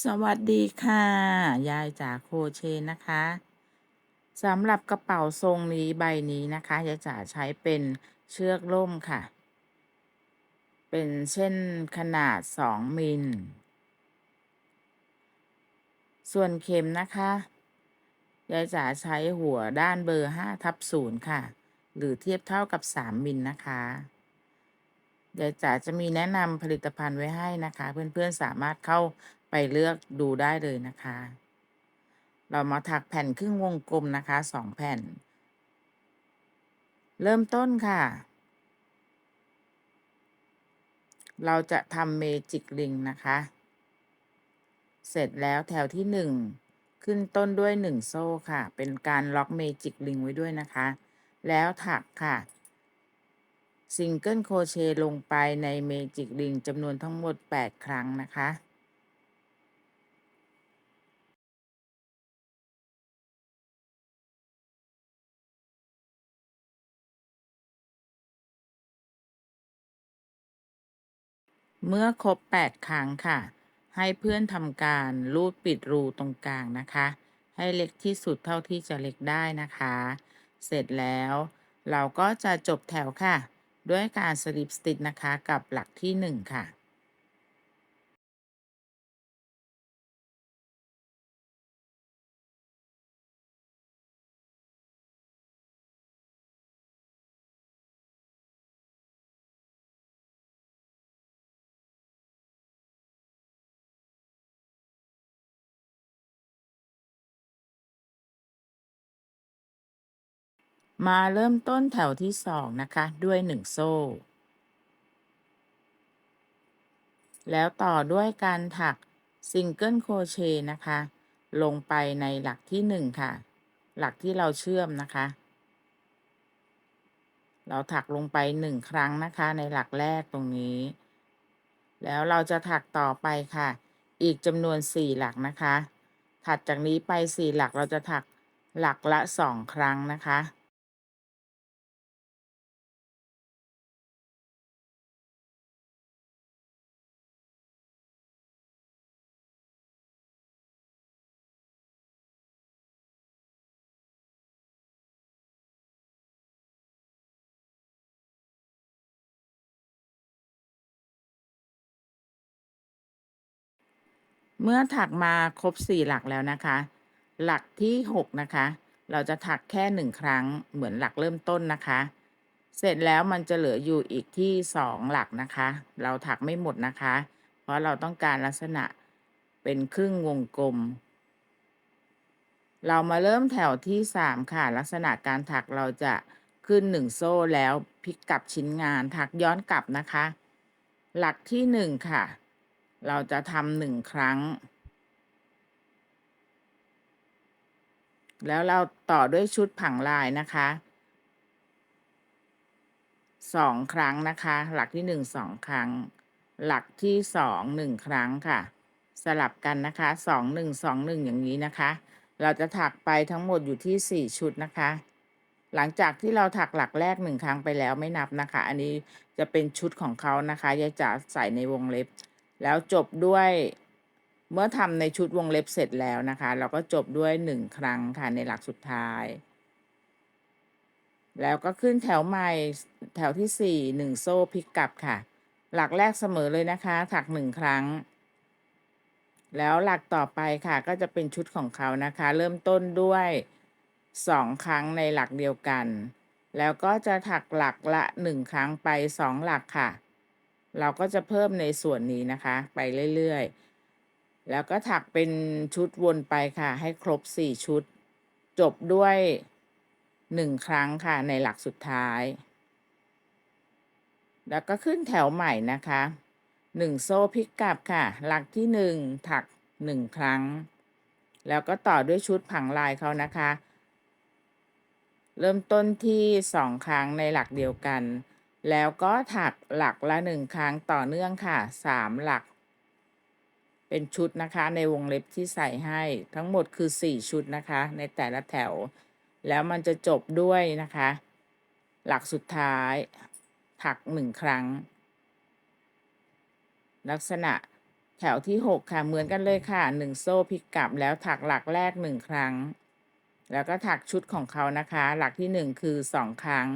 สวัสดีค่ะยายจ๋าโครเชต์นะคะสำหรับกระเป๋าทรงนี้ใบนี้นะคะยายจ๋าใช้เป็นเชือกล่มค่ะเป็นเส้นขนาด2มิลส่วนเข็มนะคะยายจ๋าใช้หัวด้านเบอร์5/0ค่ะหรือเทียบเท่ากับ3มิลนะคะยายจ๋าจะมีแนะนำผลิตภัณฑ์ไว้ให้นะคะเพื่อนๆสามารถเข้าไปเลือกดูได้เลยนะคะ เรามาถักแผ่นครึ่งวงกลมนะคะ2แผ่น เริ่มต้นค่ะ เราจะทำเมจิกริงนะคะ เสร็จแล้วแถวที่1ขึ้นต้นด้วย1โซ่ค่ะ เป็นการล็อกเมจิกริงไว้ด้วยนะคะ แล้วถักค่ะซิงเกิลโครเชต์ลงไปในเมจิกริงจำนวนทั้งหมด8ครั้งนะคะ เมื่อครบ8ครั้งค่ะให้เพื่อนทำการรูดปิดรูตรงกลางนะคะให้เล็กที่สุดเท่าที่จะเล็กได้นะคะเสร็จแล้วเราก็จะจบแถวค่ะด้วยการสลิปสติชนะคะกับหลักที่1ค่ะมาเริ่มต้นแถวที่2นะคะด้วย1โซ่แล้วต่อด้วยการถักซิงเกิลโครเชต์นะคะลงไปในหลักที่1ค่ะหลักที่เราเชื่อมนะคะเราถักลงไป1ครั้งนะคะในหลักแรกตรงนี้แล้วเราจะถักต่อไปค่ะอีกจำนวน4หลักนะคะถัดจากนี้ไป4หลักเราจะถักหลักละ2ครั้งนะคะ เมื่อถักมาครบ4หลักแล้วนะคะ หลักที่6นะคะเราจะถักแค่1ครั้งเหมือนหลักเริ่มต้นนะคะ เสร็จแล้วมันจะเหลืออยู่อีกที่2หลักนะคะ เราถักไม่หมดนะคะ เพราะเราต้องการลักษณะเป็นครึ่งวงกลม เรามาเริ่มแถวที่3ค่ะลักษณะการถักเราจะขึ้น1โซ่แล้วพลิกกลับชิ้นงานถักย้อนกลับนะคะ หลักที่1ค่ะเราจะทำ1ครั้ง แล้วเราต่อด้วยชุดผังลายนะคะ2ครั้งนะคะหลักที่1 2ครั้งหลักที่2 1ครั้งค่ะสลับกันนะคะ2 1 2 1อย่างนี้นะคะเราจะถักไปทั้งหมดอยู่ที่4ชุดนะคะหลังจากที่เราถักหลักแรก1ครั้งไปแล้วไม่นับนะคะอันนี้จะเป็นชุดของเขานะคะยายจ๋าใส่ในวงเล็บแล้วจบด้วยเมื่อทำในชุดวงเล็บเสร็จแล้วนะคะเราก็จบด้วย1ครั้งค่ะในหลักสุดท้าย แล้วก็ขึ้นแถวใหม่แถวที่4 1โซ่พลิกกลับค่ะหลักแรกเสมอเลยนะคะถัก1ครั้งแล้วหลักต่อไปค่ะก็จะเป็นชุดของเขานะคะเริ่มต้นด้วย2ครั้งในหลักเดียวกันแล้วก็จะถักหลักละ1ครั้งไป2หลักค่ะเราก็จะเพิ่มในส่วนนี้นะคะไปเรื่อยๆแล้วก็ถักเป็นชุดวนไปค่ะให้ครบ4ชุดจบด้วย1ครั้งค่ะในหลักสุดท้าย แล้วก็ขึ้นแถวใหม่นะคะ1โซ่พลิกกลับค่ะหลักที่1ถัก1ครั้งแล้วก็ต่อด้วยชุดผังลายเขานะคะเริ่มต้นที่2ครั้งในหลักเดียวกันแล้วก็ถักหลักละ1ครั้งต่อเนื่องค่ะ3หลักเป็นชุดนะคะในวงเล็บที่ใส่ให้ทั้งหมดคือ4ชุดนะคะในแต่ละแถวแล้วมันจะจบด้วยนะคะหลักสุดท้ายถัก1ครั้ง ลักษณะ แถวที่6ค่ะเหมือนกันเลยค่ะ1โซ่พลิกกลับแล้วถักหลักแรก1ครั้งแล้วก็ถักชุดของเขานะคะหลักที่1คือ2ครั้ง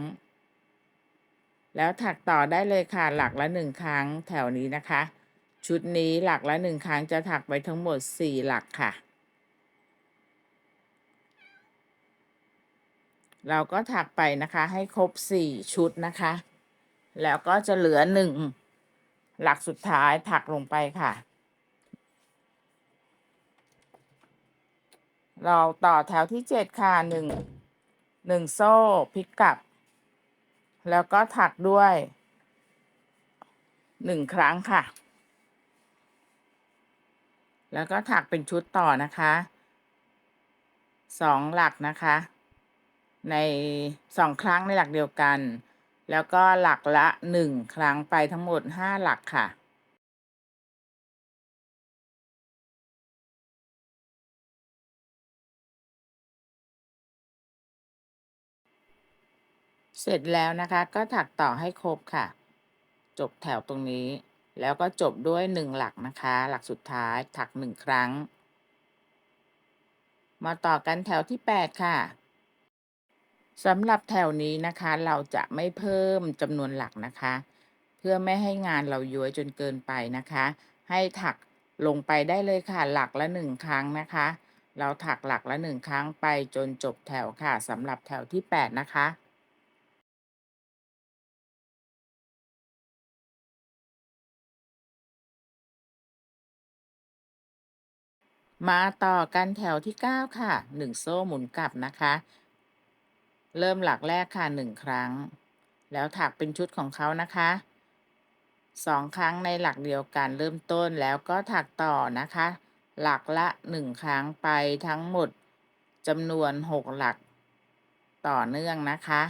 แล้วถักต่อได้เลยค่ะหลักละ1ครั้งแถวนี้นะคะชุดนี้หลักละ1ครั้งจะถักไปทั้งหมด4หลักค่ะเราก็ถักไปนะคะให้ครบ4ชุดนะคะแล้วก็จะเหลือ1หลักสุดท้ายถักลงไปค่ะเราต่อแถวที่7ค่ะ1โซ่พลิกกลับแล้วก็ถักด้วย1ครั้งค่ะแล้วก็ถักเป็นชุดต่อนะคะ2หลักนะคะใน2ครั้งในหลักเดียวกันแล้วก็หลักละ1ครั้งไปทั้งหมด5หลักค่ะเสร็จแล้วนะคะก็ถักต่อให้ครบค่ะจบแถวตรงนี้แล้วก็จบด้วย1หลักนะคะหลักสุดท้ายถัก1ครั้งมาต่อกันแถวที่8ค่ะสำหรับแถวนี้นะคะเราจะไม่เพิ่มจำนวนหลักนะคะเพื่อไม่ให้งานเราย้วยจนเกินไปนะคะให้ถักลงไปได้เลยค่ะหลักละ1ครั้งนะคะเราถักหลักละ1ครั้งไปจนจบแถวค่ะสำหรับแถวที่8นะคะมาต่อกันแถวที่9ค่ะ1โซ่หมุนกลับนะคะเริ่มหลักแรกค่ะ1ครั้งแล้วถักเป็นชุดของเขานะคะ2ครั้งในหลักเดียวกันเริ่มต้นแล้วก็ถักต่อนะคะหลักละ1ครั้งไปทั้งหมดจำนวน6หลักต่อเนื่องนะคะ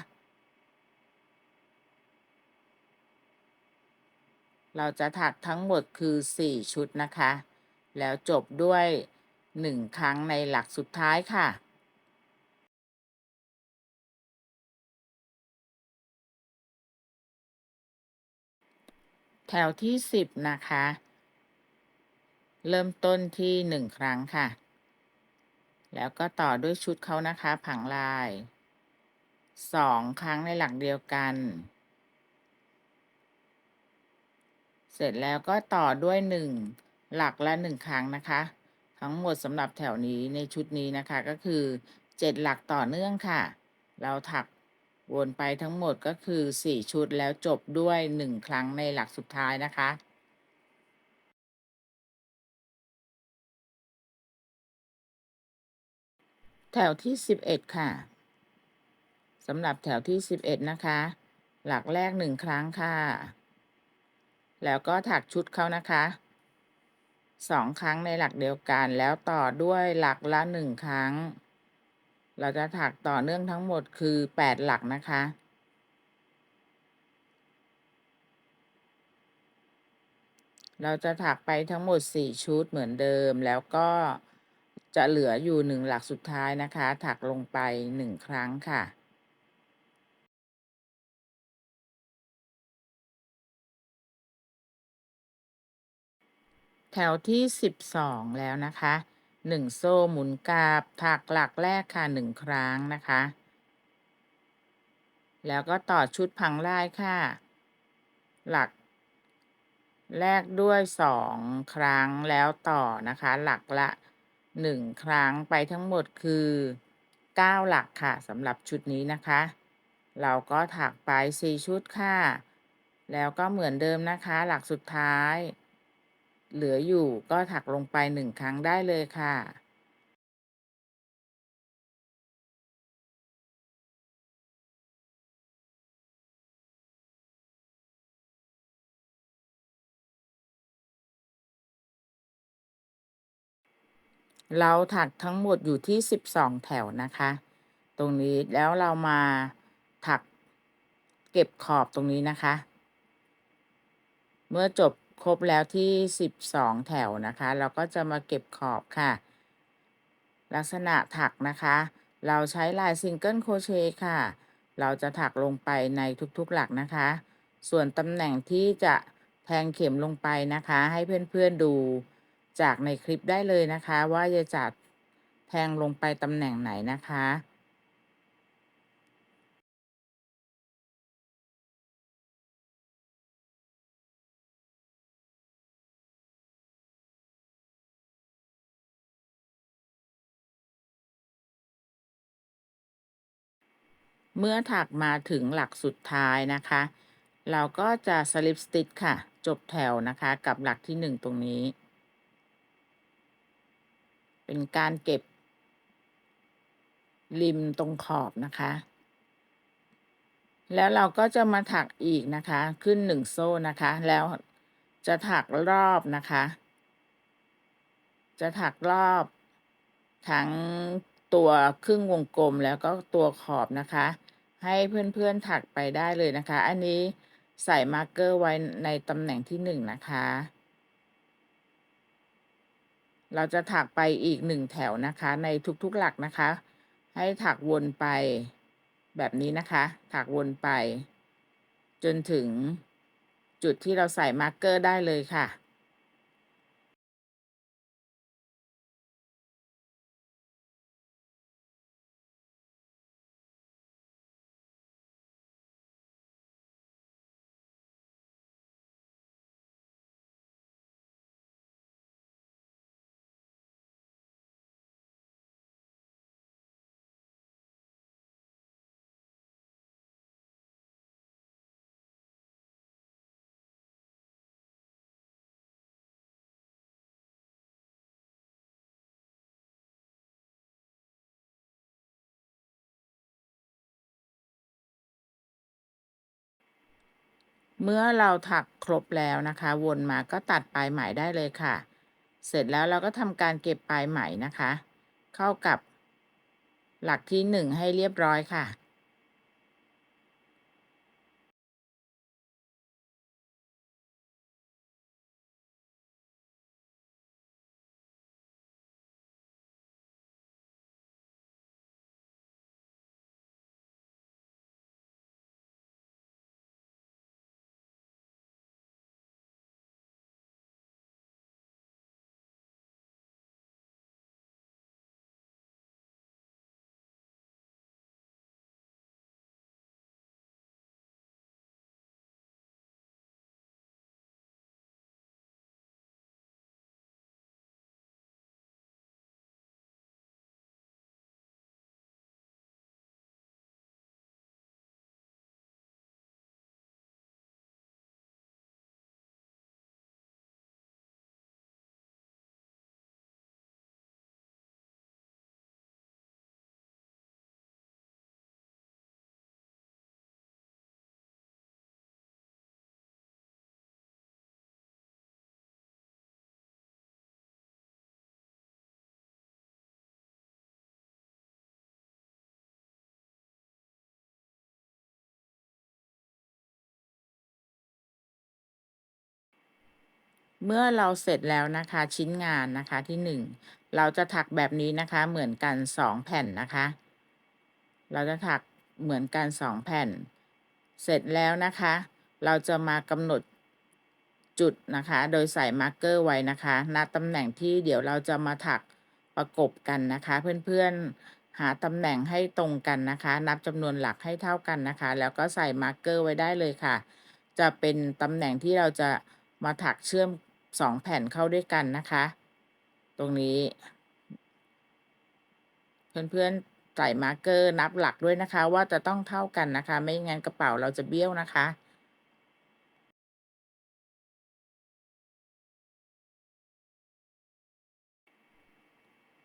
เราจะถักทั้งหมดคือ4ชุดนะคะแล้วจบด้วย1ครั้งในหลักสุดท้ายค่ะแถวที่10นะคะเริ่มต้นที่1ครั้งค่ะแล้วก็ต่อด้วยชุดเขานะคะผังลาย2ครั้งในหลักเดียวกันเสร็จแล้วก็ต่อด้วย1หลักละ1ครั้งนะคะทั้งหมดสำหรับแถวนี้ในชุดนี้นะคะก็คือ7หลักต่อเนื่องค่ะเราถักวนไปทั้งหมดก็คือ4ชุดแล้วจบด้วย1ครั้งในหลักสุดท้ายนะคะแถวที่11ค่ะสำหรับแถวที่11นะคะหลักแรก1ครั้งค่ะแล้วก็ถักชุดเขานะคะ2ครั้งในหลักเดียวกันแล้วต่อด้วยหลักละ1ครั้งเราจะถักต่อเนื่องทั้งหมดคือ8หลักนะคะเราจะถักไปทั้งหมด4ชุดเหมือนเดิมแล้วก็จะเหลืออยู่1หลักสุดท้ายนะคะถักลงไป1ครั้งค่ะแถวที่12แล้วนะคะ1โซ่หมุนกลับถักหลักแรกค่ะ1ครั้งนะคะแล้วก็ต่อชุดผังลายค่ะหลักแรกด้วย2ครั้งแล้วต่อนะคะหลักละ1ครั้งไปทั้งหมดคือ9หลักค่ะสำหรับชุดนี้นะคะเราก็ถักไป4ชุดค่ะแล้วก็เหมือนเดิมนะคะหลักสุดท้ายเหลืออยู่ก็ถักลงไป1ครั้งได้เลยค่ะเราถักทั้งหมดอยู่ที่12แถวนะคะตรงนี้แล้วเรามาถักเก็บขอบตรงนี้นะคะ เมื่อจบครบแล้วที่12แถวนะคะเราก็จะมาเก็บขอบค่ะลักษณะถักนะคะเราใช้ลายซิงเกิลโครเชต์ค่ะเราจะถักลงไปในทุกๆหลักนะคะส่วนตำแหน่งที่จะ แทงเข็มลงไปนะคะ ให้เพื่อนๆดูจากในคลิปได้เลยนะคะว่าจะจัดแทงลงไปตำแหน่งไหนนะคะ เมื่อถักมาถึงหลักสุดท้ายนะคะ เราก็จะสลิปสติชค่ะ จบแถวนะคะกับหลักที่1ตรงนี้ เป็นการเก็บริมตรงขอบนะคะ แล้วเราก็จะมาถักอีกนะคะ ขึ้น1โซ่นะคะ แล้วจะถักรอบนะคะ จะถักรอบทั้งตัวครึ่งวงกลมแล้วก็ตัวขอบนะคะ ให้เพื่อนๆถักไปได้เลยนะคะ อันนี้ใส่มาร์กเกอร์ไว้ในตำแหน่งที่1นะคะ เราจะถักไปอีก1แถวนะคะในทุกๆหลักนะคะ ให้ถักวนไปแบบนี้นะคะ ถักวนไปจนถึงจุดที่เราใส่มาร์กเกอร์ได้เลยค่ะ เมื่อเราถักครบแล้วนะคะ วนมาก็ตัดปลายไหมได้เลยค่ะ เสร็จแล้วเราก็ทำการเก็บปลายไหมนะคะ เข้ากับหลักที่1ให้เรียบร้อยค่ะ เมื่อเราเสร็จแล้วนะคะชิ้นงานนะคะที่1เราจะถักแบบนี้นะคะเหมือนกัน2แผ่นนะคะ เราจะถักเหมือนกัน2แผ่น เสร็จแล้วนะคะ เราจะมากำหนดจุดนะคะ โดยใส่มาร์กเกอร์ไว้นะคะณตำแหน่งที่เดี๋ยวเราจะมาถักประกบกันนะคะ เพื่อนๆหาตำแหน่งให้ตรงกันนะคะ นับจำนวนหลักให้เท่ากันนะคะ แล้วก็ใส่มาร์กเกอร์ไว้ได้เลยค่ะ จะเป็นตำแหน่งที่เราจะมาถักเชื่อม2แผ่นเข้าด้วยกันนะคะ ตรงนี้ เพื่อนๆใส่มาร์กเกอร์นับหลักด้วยนะคะว่าจะต้องเท่ากันนะคะ ไม่งั้นกระเป๋าเราจะเบี้ยวนะคะ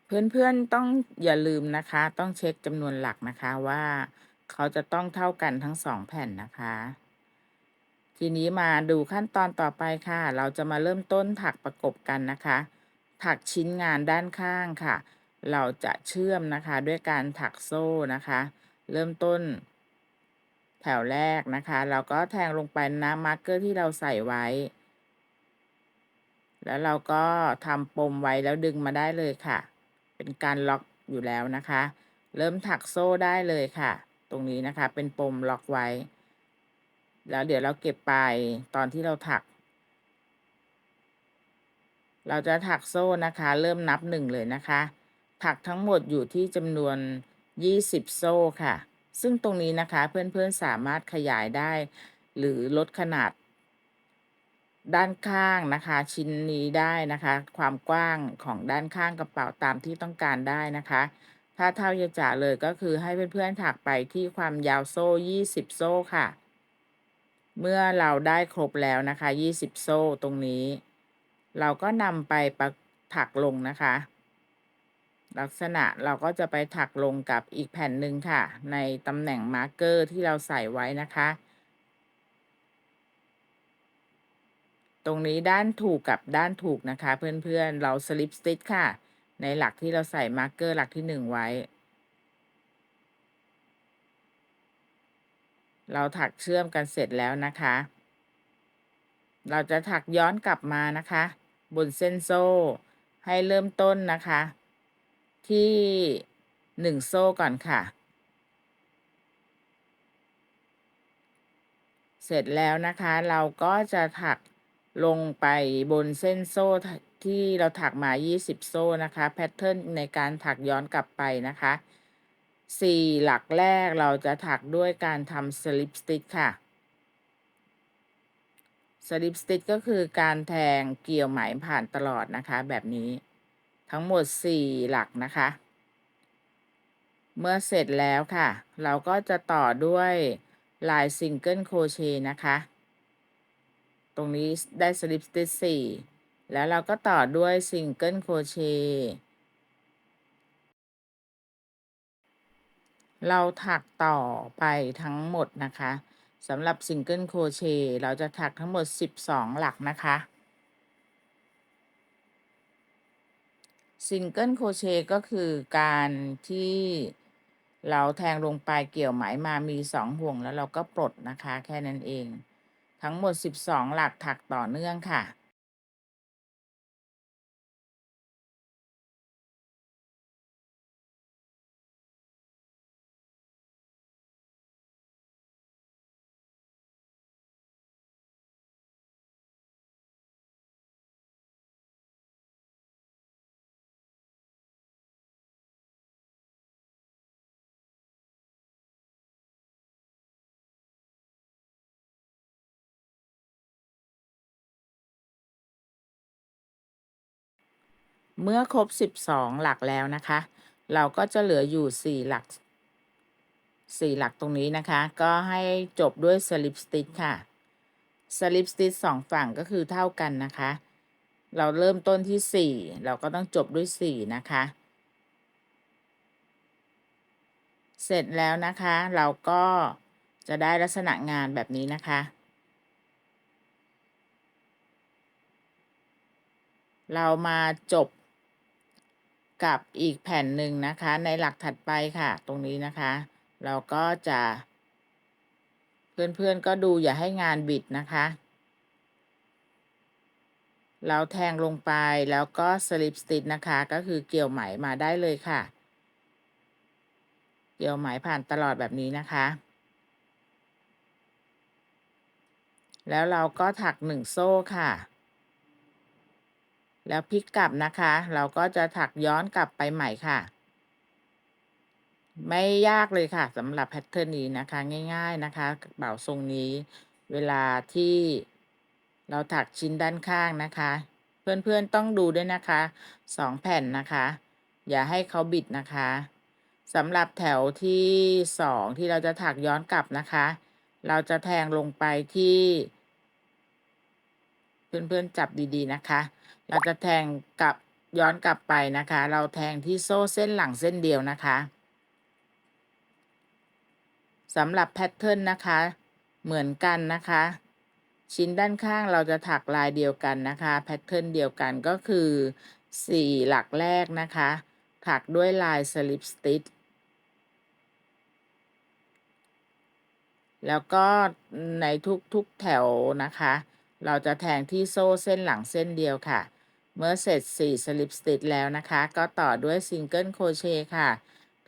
เพื่อนๆต้องอย่าลืมนะคะ ต้องเช็คจำนวนหลักนะคะว่าเขาจะต้องเท่ากันทั้ง2แผ่นนะคะ ทีนี้มาดูขั้นตอนต่อไปค่ะ เราจะมาเริ่มต้นถักประกบกันนะคะ ถักชิ้นงานด้านข้างค่ะ เราจะเชื่อมนะคะด้วยการถักโซ่นะคะ เริ่มต้นแถวแรกนะคะเราก็แทงลงไปนะมาร์กเกอร์ที่เราใส่ไว้ แล้วเราก็ทำปมไว้แล้วดึงมาได้เลยค่ะ เป็นการล็อกอยู่แล้วนะคะ เริ่มถักโซ่ได้เลยค่ะ ตรงนี้นะคะ เป็นปมล็อกไว้ แล้วเดี๋ยวเราเก็บปลายตอนที่เราถัก เราจะถักโซ่นะคะเริ่มนับ1เลยนะคะถักทั้งหมดอยู่ที่จำนวน20โซ่ค่ะซึ่งตรงนี้นะคะเพื่อนๆสามารถขยายได้หรือลดขนาดด้านข้างนะคะชิ้นนี้ได้นะคะความกว้างของด้านข้างกระเป๋าตามที่ต้องการได้นะคะถ้าเท่ายายจ๋าเลยก็คือให้เพื่อนๆถักไปที่ความยาวโซ่20โซ่ค่ะเมื่อเราได้ครบแล้วนะคะ20โซ่ตรงนี้เราก็นำไปถักลงนะคะลักษณะเราก็จะไปถักลงกับอีกแผ่นหนึ่งค่ะในตำแหน่งมาร์กเกอร์ที่เราใส่ไว้นะคะตรงนี้ด้านถูกกับด้านถูกนะคะเพื่อนๆเราสลิปสติ t ค่ะในหลักที่เราใส่มาร์กเกอร์หลักที่1ไว้เราถักเชื่อมกันเสร็จแล้วนะคะเราจะถักย้อนกลับมานะคะบนเส้นโซ่ให้เริ่มต้นนะคะที่1โซ่ก่อนค่ะเสร็จแล้วนะคะเราก็จะถักลงไปบนเส้นโซ่ที่เราถักมา20โซ่นะคะแพทเทิร์นในการถักย้อนกลับไปนะคะ4หลักแรกเราจะถักด้วยการทำสลิปสติ t ค่ะสลิปสติ t ก็คือการแทงเกี่ยวไหมผ่านตลอดนะคะแบบนี้ทั้งหมด4หลักนะคะเมื่อเสร็จแล้วค่ะเราก็จะต่อด้วยลายซิงเกิลโครเชต์นะคะตรงนี้ได้สลิปสติ t 4แล้วเราก็ต่อด้วยซิงเกิลโครเชต์เราถักต่อไปทั้งหมดนะคะสำหรับซิงเกิลโครเชต์เราจะถักทั้งหมด12หลักนะคะซิงเกิลโครเชต์ก็คือการที่เราแทงลงไปเกี่ยวไหมมามี2ห่วงแล้วเราก็ปลดนะคะแค่นั้นเองทั้งหมด12หลักถักต่อเนื่องค่ะเมื่อครบ12หลักแล้วนะคะเราก็จะเหลืออยู่4หลักตรงนี้นะคะก็ให้จบด้วยสลิปสติ t ค่ะสลิปสติ t 2ฝั่งก็คือเท่ากันนะคะเราเริ่มต้นที่4เราก็ต้องจบด้วย4นะคะเสร็จแล้วนะคะเราก็จะได้ลักษณะงานแบบนี้นะคะเรามาจบกับอีกแผ่นหนึ่งนะคะในหลักถัดไปค่ะตรงนี้นะคะเราก็จะเพื่อนๆก็ดูอย่าให้งานบิดนะคะเราแทงลงไปแล้วก็สลิปสติ t นะคะก็คือเกี่ยวไหมมาได้เลยค่ะเกี่ยวไหมผ่านตลอดแบบนี้นะคะแล้วเราก็ถัก1โซ่ค่ะแล้วพลิกกลับนะคะเราก็จะถักย้อนกลับไปใหม่ค่ะไม่ยากเลยค่ะสำหรับแพทเทิร์นนี้นะคะง่ายๆนะคะกระเป๋าทรงนี้เวลาที่เราถักชิ้นด้านข้างนะคะเพื่อนๆต้องดูด้วยนะคะ2แผ่นนะคะอย่าให้เขาบิดนะคะสำหรับแถวที่2ที่เราจะถักย้อนกลับนะคะเราจะแทงลงไปที่เพื่อนๆจับดีๆนะคะเราจะแทงกลับย้อนกลับไปนะคะเราแทงที่โซ่เส้นหลังเส้นเดียวนะคะสำหรับแพทเทิร์นนะคะเหมือนกันนะคะชิ้นด้านข้างเราจะถักลายเดียวกันนะคะแพทเทิร์นเดียวกันก็คือ4หลักแรกนะคะถักด้วยลายสลิปสติ t แล้วก็ในทุกๆแถวนะคะเราจะแทงที่โซ่เส้นหลังเส้นเดียวค่ะเมื่อเสร็จ4สลิปสติ t แล้วนะคะก็ต่อด้วยซิงเกิลโครเชต์ค่ะ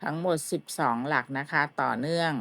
ทั้งหมด12หลักนะคะต่อเนื่อง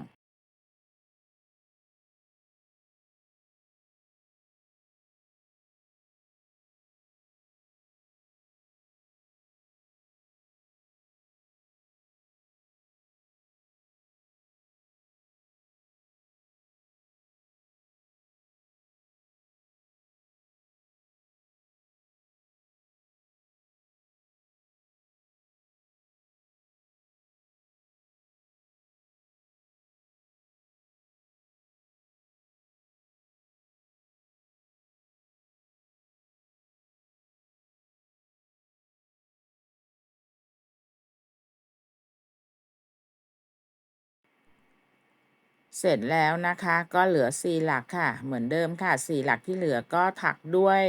เสร็จแล้วนะคะก็เหลือ4หลักค่ะเหมือนเดิมค่ะ4หลักที่เหลือก็ถักด้วย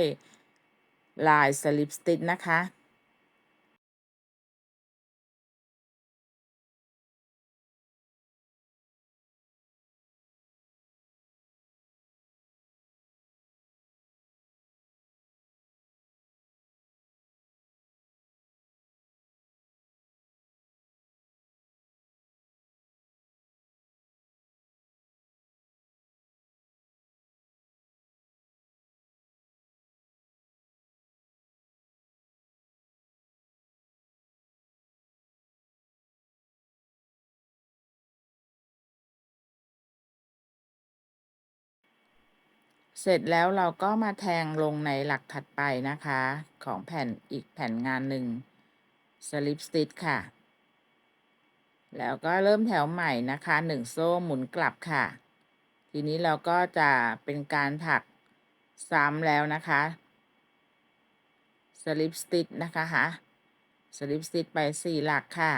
ลายสลิปสติชนะคะเสร็จแล้วเราก็มาแทงลงในหลักถัดไปนะคะของแผ่นอีกแผ่นงานหนึ่งสลิปสติชค่ะแล้วก็เริ่มแถวใหม่นะคะ1โซ่หมุนกลับค่ะทีนี้เราก็จะเป็นการถักซ้ำแล้วนะคะสลิปสติชนะคะสลิปสติชไป4หลักค่ะ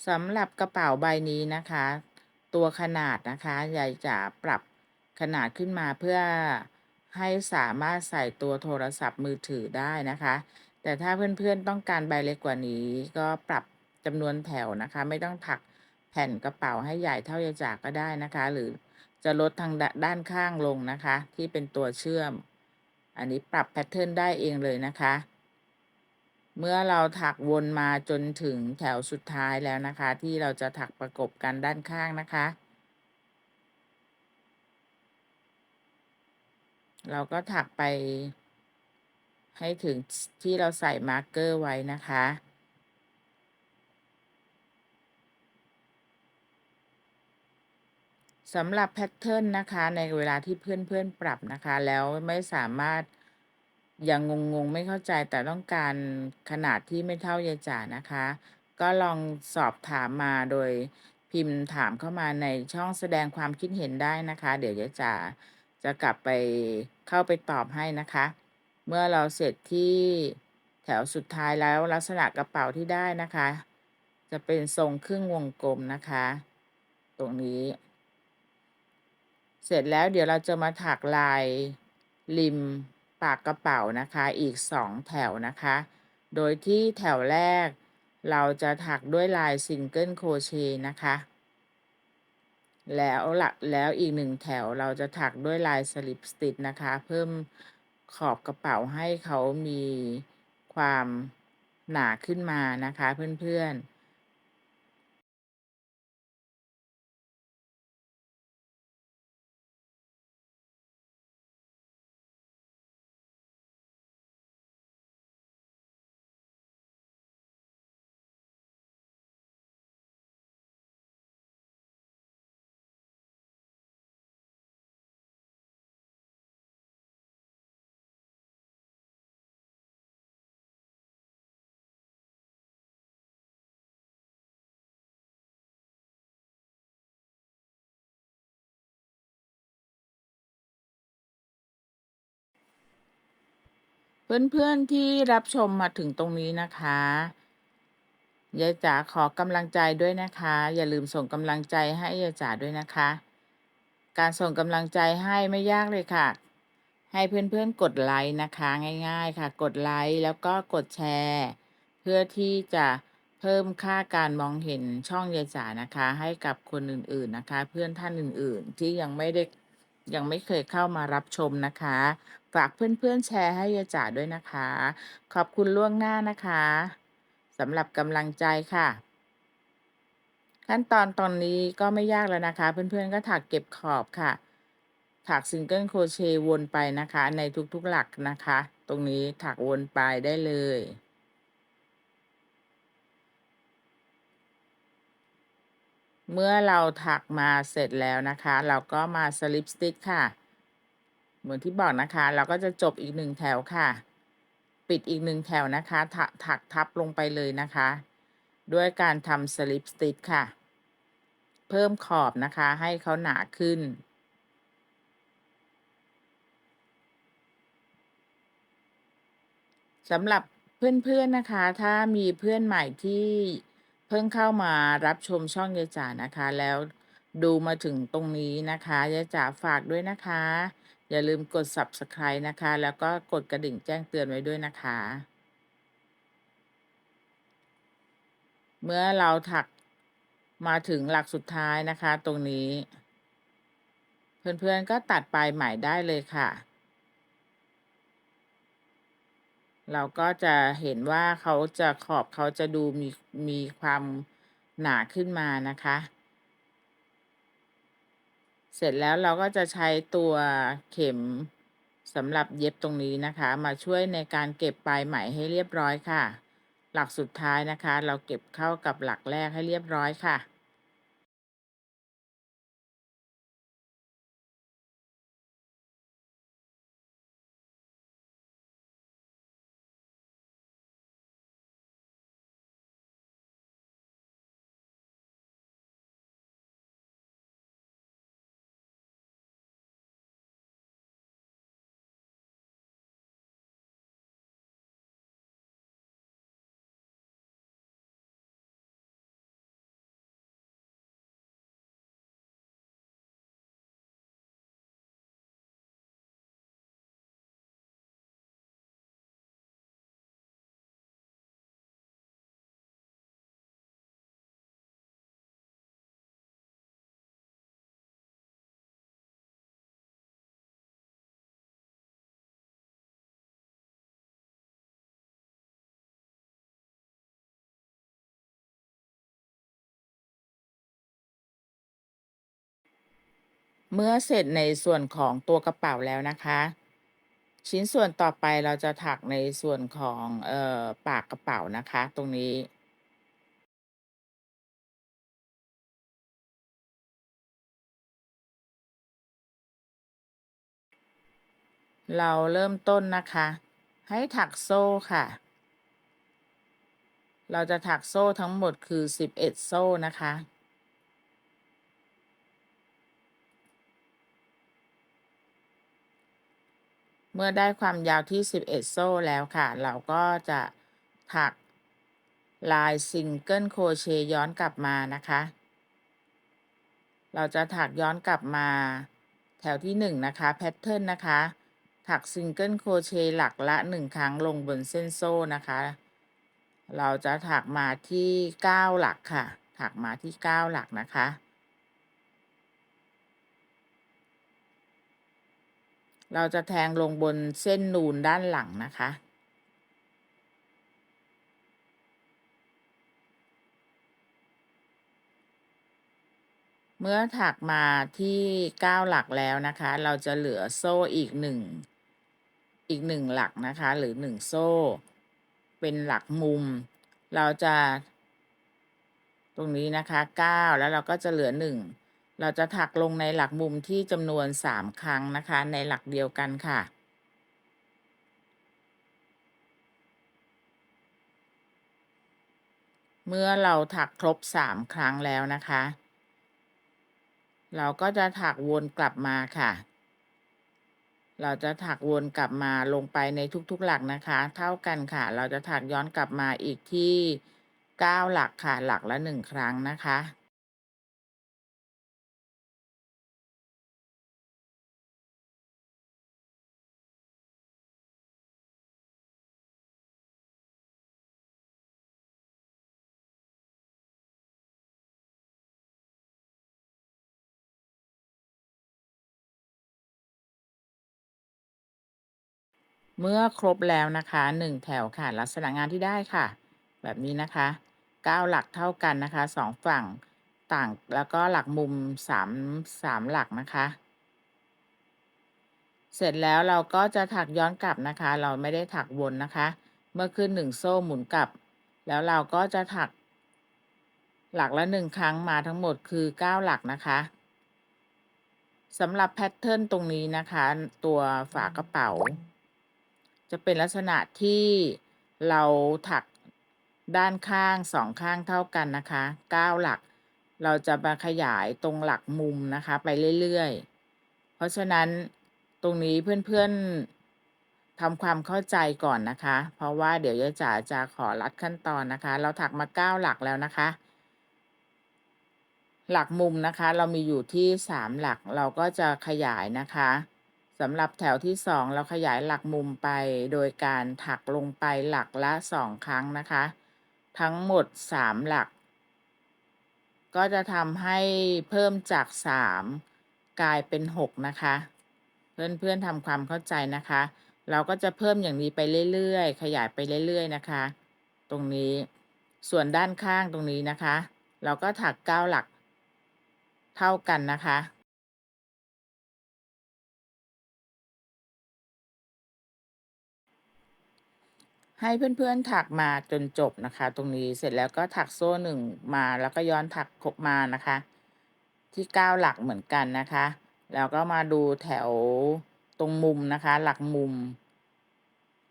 สำหรับกระเป๋าใบนี้นะคะตัวขนาดนะคะยายจะปรับขนาดขึ้นมาเพื่อให้สามารถใส่ตัวโทรศัพท์มือถือได้นะคะแต่ถ้าเพื่อนๆต้องการใบเล็กกว่านี้ก็ปรับจำนวนแถวนะคะไม่ต้องถักแผ่นกระเป๋าให้ใหญ่เท่ายายจากก็ได้นะคะหรือจะลดทางด้านข้างลงนะคะที่เป็นตัวเชื่อมอันนี้ปรับแพทเทิร์นได้เองเลยนะคะเมื่อเราถักวนมาจนถึงแถวสุดท้ายแล้วนะคะที่เราจะถักประกบกันด้านข้างนะคะเราก็ถักไปให้ถึงที่เราใส่มาร์กเกอร์ไว้นะคะสำหรับแพทเทิร์นนะคะในเวลาที่เพื่อนๆปรับนะคะแล้วไม่สามารถยังงงไม่เข้าใจแต่ต้องการขนาดที่ไม่เท่ายายจ๋านะคะก็ลองสอบถามมาโดยพิมพ์ถามเข้ามาในช่องแสดงความคิดเห็นได้นะคะเดี๋ยวยายจ๋าจะกลับไปเข้าไปตอบให้นะคะเมื่อเราเสร็จที่แถวสุดท้ายแล้วลักษณะกระเป๋าที่ได้นะคะจะเป็นทรงครึ่งวงกลมนะคะตรงนี้ เสร็จแล้วเดี๋ยวเราจะมาถักลายริมปากกระเป๋านะคะอีก2แถวนะคะโดยที่แถวแรกเราจะถักด้วยลายซิงเกิลโครเชต์นะคะแล้วอีก1แถวเราจะถักด้วยลายสลิปสติชนะคะเพิ่มขอบกระเป๋าให้เขามีความหนาขึ้นมานะคะเพื่อนๆ เพื่อนๆที่รับชมมาถึงตรงนี้นะคะยายจ๋าขอกำลังใจด้วยนะคะอย่าลืมส่งกำลังใจให้ยายจ๋าด้วยนะคะการส่งกำลังใจให้ไม่ยากเลยค่ะให้เพื่อนๆกดไลค์นะคะง่ายๆค่ะกดไลค์แล้วก็กดแชร์เพื่อที่จะเพิ่มค่าการมองเห็นช่องยายจ๋านะคะให้กับคนอื่นๆนะคะเพื่อนท่านอื่นๆที่ยังไม่เคยเข้ามารับชมนะคะฝากเพื่อนๆแชร์ให้ยายจ๋าด้วยนะคะขอบคุณล่วงหน้านะคะสำหรับกำลังใจค่ะขั้นตอนนี้ก็ไม่ยากแล้วนะคะเพื่อนๆก็ถักเก็บขอบค่ะถักซิงเกิลโครเชต์วนไปนะคะในทุกๆหลักนะคะตรงนี้ถักวนไปได้เลยเมื่อเราถักมาเสร็จแล้วนะคะเราก็มาสลิปสติชค่ะเหมือนที่บอกนะคะเราก็จะจบอีก1แถวค่ะปิดอีก1แถวนะคะถักทับลงไปเลยนะคะด้วยการทำสลิปสติชค่ะเพิ่มขอบนะคะให้เขาหนาขึ้น สำหรับเพื่อนๆนะคะถ้ามีเพื่อนใหม่ที่เพิ่งเข้ามารับชมช่องยายจ๋านะคะแล้วดูมาถึงตรงนี้นะคะยายจ๋าฝากด้วยนะคะอย่าลืมกด Subscribe นะคะแล้วก็กดกระดิ่งแจ้งเตือนไว้ด้วยนะคะเมื่อเราถักมาถึงหลักสุดท้ายนะคะตรงนี้เพื่อนๆก็ตัดปลายไหมได้เลยค่ะเราก็จะเห็นว่าขอบเขาจะดูมีความหนาขึ้นมานะคะเสร็จแล้วเราก็จะใช้ตัวเข็มสำหรับเย็บตรงนี้นะคะมาช่วยในการเก็บปลายไหมให้เรียบร้อยค่ะหลักสุดท้ายนะคะเราเก็บเข้ากับหลักแรกให้เรียบร้อยค่ะเมื่อเสร็จในส่วนของตัวกระเป๋าแล้วนะคะชิ้นส่วนต่อไปเราจะถักในส่วนของปากกระเป๋านะคะตรงนี้ เราเริ่มต้นนะคะให้ถักโซ่ค่ะเราจะถักโซ่ทั้งหมดคือ11โซ่นะคะเมื่อได้ความยาวที่11โซ่แล้วค่ะเราก็จะถักลายซิงเกิลโครเชต์ย้อนกลับมานะคะเราจะถักย้อนกลับมาแถวที่1นะคะแพทเทิร์นนะคะถักซิงเกิลโครเชต์หลักละ1ครั้งลงบนเส้นโซ่นะคะเราจะถักมาที่9หลักค่ะถักมาที่9หลักนะคะเราจะแทงลงบนเส้นนูนด้านหลังนะคะเมื่อถักมาที่9หลักแล้วนะคะเราจะเหลือโซ่อีก1หลักนะคะหรือ1โซ่เป็นหลักมุมเราจะตรงนี้นะคะ9แล้วเราก็จะเหลือ1เราจะถักลงในหลักมุมที่จำนวน3ครั้งนะคะในหลักเดียวกันค่ะเมื่อเราถักครบ3ครั้งแล้วนะคะเราก็จะถักวนกลับมาค่ะเราจะถักวนกลับมาลงไปในทุกๆหลักนะคะเท่ากันค่ะเราจะถักย้อนกลับมาอีกที่9หลักค่ะหลักละ1ครั้งนะคะเมื่อครบแล้วนะคะ1แถวค่ะลักษณะงานที่ได้ค่ะแบบนี้นะคะ9หลักเท่ากันนะคะ2ฝั่งต่างแล้วก็หลักมุม3หลักนะคะเสร็จแล้วเราก็จะถักย้อนกลับนะคะเราไม่ได้ถักวนนะคะเมื่อขึ้น1โซ่หมุนกลับแล้วเราก็จะถักหลักละ1ครั้งมาทั้งหมดคือ9หลักนะคะสำหรับแพทเทิร์นตรงนี้นะคะตัวฝากระเป๋าจะเป็นลักษณะที่เราถักด้านข้าง2ข้างเท่ากันนะคะ9หลักเราจะมาขยายตรงหลักมุมนะคะไปเรื่อยๆเพราะฉะนั้นตรงนี้เพื่อนๆ ทำความเข้าใจก่อนนะคะ เพราะว่าเดี๋ยวยายจ๋าจะขอลัดขั้นตอนนะคะ เราถักมา9หลักแล้วนะคะ หลักมุมนะคะเรามีอยู่ที่3หลักเราก็จะขยายนะคะสำหรับแถวที่2เราขยายหลักมุมไปโดยการถักลงไปหลักละ2ครั้งนะคะ ทั้งหมด3หลัก ก็จะทำให้เพิ่มจาก3กลายเป็น6นะคะ เพื่อนๆทำความเข้าใจนะคะ เราก็จะเพิ่มอย่างนี้ไปเรื่อยๆขยายไปเรื่อยๆนะคะ ตรงนี้ส่วนด้านข้างตรงนี้นะคะ เราก็ถัก9หลักเท่ากันนะคะ ให้เพื่อนๆถักมาจนจบนะคะตรงนี้เสร็จแล้วก็ถักโซ่1มาแล้วก็ย้อนถักครบมานะคะที่9หลักเหมือนกันนะคะแล้วก็มาดูแถวตรงมุมนะคะหลักมุม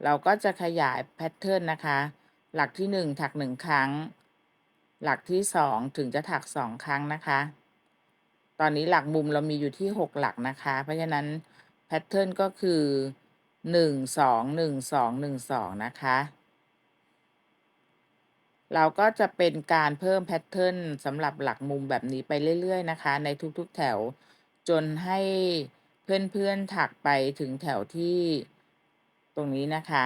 เราก็จะขยายแพทเทิร์นนะคะหลักที่1ถัก1ครั้งหลักที่2ถึงจะถัก2ครั้งนะคะตอนนี้หลักมุมเรามีอยู่ที่6หลักนะคะเพราะฉะนั้นแพทเทิร์นก็คือ1 2 1 2 1 2นะคะเราก็จะเป็นการเพิ่มแพทเทิร์นสำหรับหลักมุมแบบนี้ไปเรื่อยๆนะคะในทุกๆแถวจนให้เพื่อนๆถักไปถึงแถวที่ตรงนี้นะคะ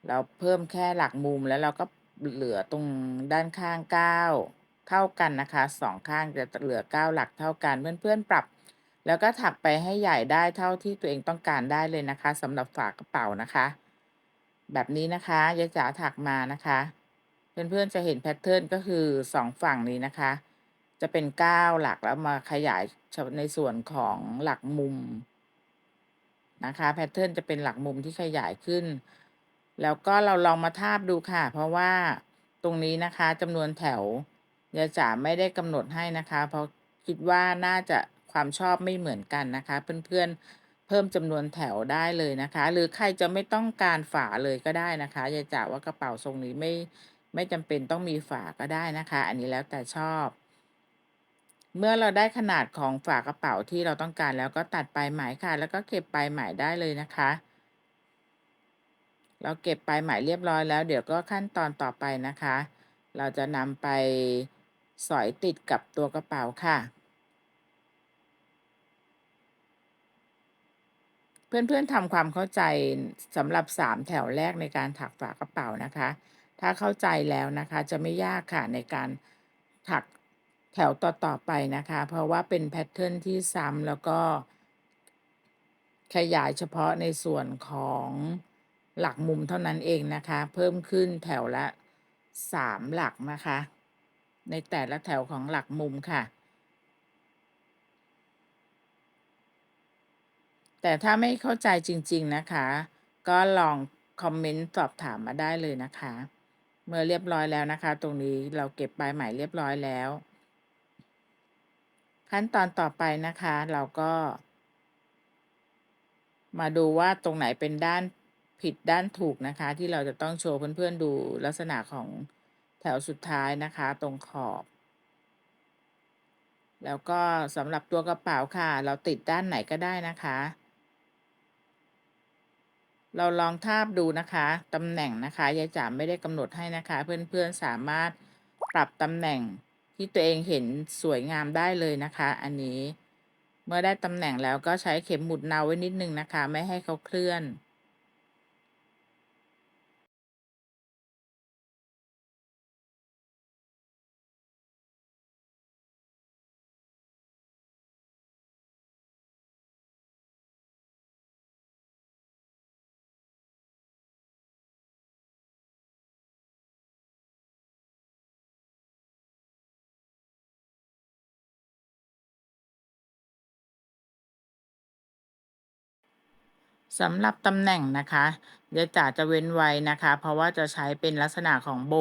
เราเพิ่มแค่หลักมุมแล้วเราก็เหลือตรงด้านข้าง9เท่ากันนะคะ2ข้างจะเหลือ9หลักเท่ากันเพื่อนๆปรับแล้วก็ถักไปให้ใหญ่ได้เท่าที่ตัวเองต้องการได้เลยนะคะสำหรับฝากระเป๋านะคะแบบนี้นะคะยายจ๋าถักมานะคะ เพื่อนๆจะเห็นแพทเทิร์นก็คือ2ฝั่งนี้นะคะจะเป็น9หลักแล้วมาขยายในส่วนของหลักมุมนะคะแพทเทิร์นจะเป็นหลักมุมที่ขยายขึ้นแล้วก็เราลองมาทาบดูค่ะเพราะว่าตรงนี้นะคะจำนวนแถวยายจ๋าไม่ได้กำหนดให้นะคะเพราะคิดว่าน่าจะความชอบไม่เหมือนกันนะคะเพื่อนๆเพิ่มจำนวนแถวได้เลยนะคะหรือใครจะไม่ต้องการฝาเลยก็ได้นะคะยายจ๋าว่ากระเป๋าทรงนี้ไม่จำเป็นต้องมีฝาก็ได้นะคะอันนี้แล้วแต่ชอบเมื่อเราได้ขนาดของฝากระเป๋าที่เราต้องการแล้วก็ตัดปลายไหมค่ะแล้วก็เก็บปลายไหมได้เลยนะคะเราเก็บปลายไหมเรียบร้อยแล้วเดี๋ยวก็ขั้นตอนต่อไปนะคะเราจะนำไปสอยติดกับตัวกระเป๋าค่ะเพื่อนๆทำความเข้าใจสำหรับ3แถวแรกในการถักฝากระเป๋านะคะถ้าเข้าใจแล้วนะคะจะไม่ยากค่ะในการถักแถวต่อๆไปนะคะเพราะว่าเป็นแพทเทิร์นที่ซ้ำแล้วก็ขยายเฉพาะในส่วนของหลักมุมเท่านั้นเองนะคะเพิ่มขึ้นแถวละ3หลักนะคะในแต่ละแถวของหลักมุมค่ะแต่ถ้าไม่เข้าใจจริงๆนะคะก็ลองคอมเมนต์สอบถามมาได้เลยนะคะเมื่อเรียบร้อยแล้วนะคะตรงนี้เราเก็บปลายไหมเรียบร้อยแล้วขั้นตอนต่อไปนะคะเราก็มาดูว่าตรงไหนเป็นด้านผิดด้านถูกนะคะที่เราจะต้องโชว์เพื่อนๆดูลักษณะของแถวสุดท้ายนะคะตรงขอบแล้วก็สำหรับตัวกระเป๋าค่ะเราติดด้านไหนก็ได้นะคะเราลองทาบดูนะคะตำแหน่งนะคะยายจ๋าไม่ได้กำหนดให้นะคะเพื่อนๆสามารถปรับตำแหน่งที่ตัวเองเห็นสวยงามได้เลยนะคะอันนี้เมื่อได้ตำแหน่งแล้วก็ใช้เข็มหมุดเนาไว้นิดนึงนะคะไม่ให้เขาเคลื่อน สำหรับตำแหน่งนะคะยายจ๋าจะเว้นไว้นะคะเพราะว่าจะใช้เป็นลักษณะของโบ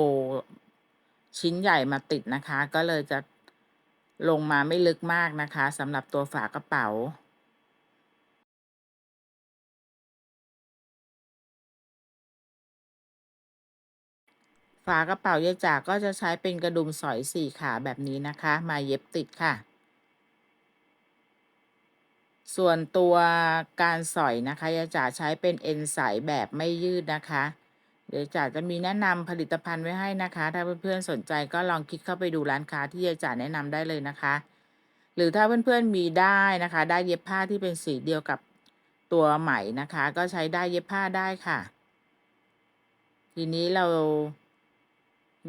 ชิ้นใหญ่มาติดนะคะก็เลยจะลงมาไม่ลึกมากนะคะสำหรับตัวฝากระเป๋าฝากระเป๋ายายจ๋าก็จะใช้เป็นกระดุมสอย4ขาแบบนี้นะคะมาเย็บติดค่ะ ส่วนตัวการสอยนะคะยายจ๋าใช้เป็นเอ็นใสแบบไม่ยืดนะคะเดี๋ยวจ๋าจะมีแนะนำผลิตภัณฑ์ไว้ให้นะคะ ถ้าเพื่อนๆสนใจก็ลองคลิกเข้าไปดูร้านค้าที่ยายจ๋าแนะนำได้เลยนะคะ หรือถ้าเพื่อนๆมีได้ายนะคะได้ายเย็บผ้าที่เป็นสีเดียวกับตัวไหมนะคะ ก็ใช้ได้ายเย็บผ้าได้ค่ะ ทีนี้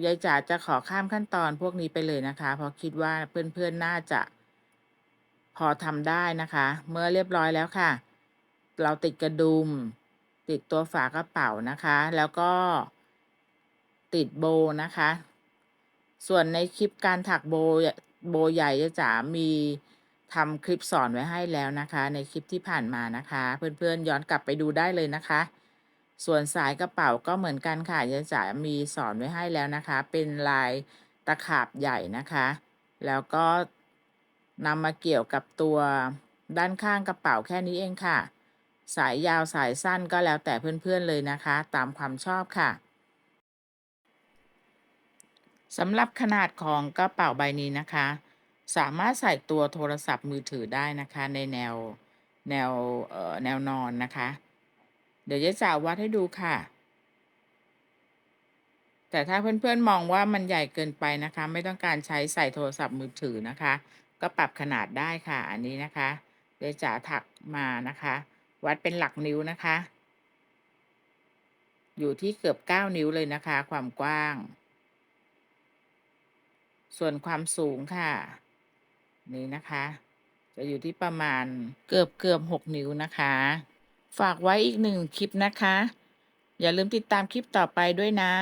ยายจ๋าจะขอข้ามขั้นตอนพวกนี้ไปเลยนะคะ เพราะคิดว่าเพื่อนๆน่าจะพอทำได้นะคะ เมื่อเรียบร้อยแล้วค่ะ เราติดกระดุม ติดตัวฝากระเป๋านะคะ แล้วก็ติดโบว์นะคะ ส่วนในคลิปการถักโบใหญ่ยายจ๋ามีทำคลิปสอนไว้ให้แล้วนะคะ ในคลิปที่ผ่านมานะคะ เพื่อนๆย้อนกลับไปดูได้เลยนะคะ ส่วนสายกระเป๋าก็เหมือนกันค่ะยายจ๋ามีสอนไว้ให้แล้วนะคะ เป็นลายตะขาบใหญ่นะคะ แล้วก็นำมาเกี่ยวกับตัวด้านข้างกระเป๋าแค่นี้เองค่ะ สายยาวสายสั้นก็แล้วแต่เพื่อนๆเลยนะคะ ตามความชอบค่ะ สำหรับขนาดของกระเป๋าใบนี้นะคะ สามารถใส่ตัวโทรศัพท์มือถือได้นะคะในแนวแนวนอนนะคะ เดี๋ยวยายจ๋าวัดให้ดูค่ะ แต่ถ้าเพื่อนๆมองว่ามันใหญ่เกินไปนะคะ ไม่ต้องการใช้ใส่โทรศัพท์มือถือนะคะ ก็ปรับขนาดได้ค่ะ อันนี้นะคะยายจ๋าถักมานะคะ วัดเป็นหลักนิ้วนะคะ อยู่ที่เกือบ9 นิ้วเลยนะคะ ความกว้าง ส่วนความสูงค่ะ นี่นะคะ จะอยู่ที่ประมาณเกือบ6 นิ้วนะคะ ฝากไว้อีก1 คลิปนะคะ อย่าลืมติดตามคลิปต่อไปด้วยนะ